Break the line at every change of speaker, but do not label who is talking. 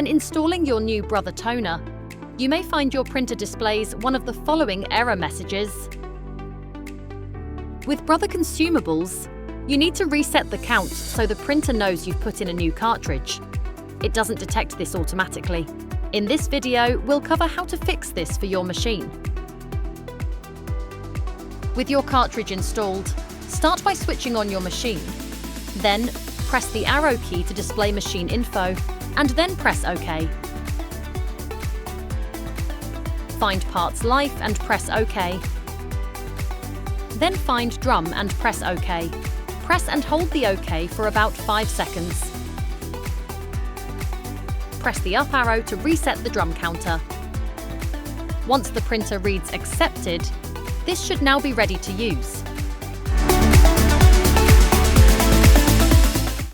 When installing your new Brother toner, you may find your printer displays one of the following error messages. With Brother consumables, you need to reset the count so the printer knows you've put in a new cartridge. It doesn't detect this automatically. In this video, we'll cover how to fix this for your machine. With your cartridge installed, start by switching on your machine. Then, press the arrow key to display machine info, and then press OK. Find Parts Life and press OK. Then find Drum and press OK. Press and hold the OK for about 5 seconds. Press the up arrow to reset the drum counter. Once the printer reads Accepted, this should now be ready to use.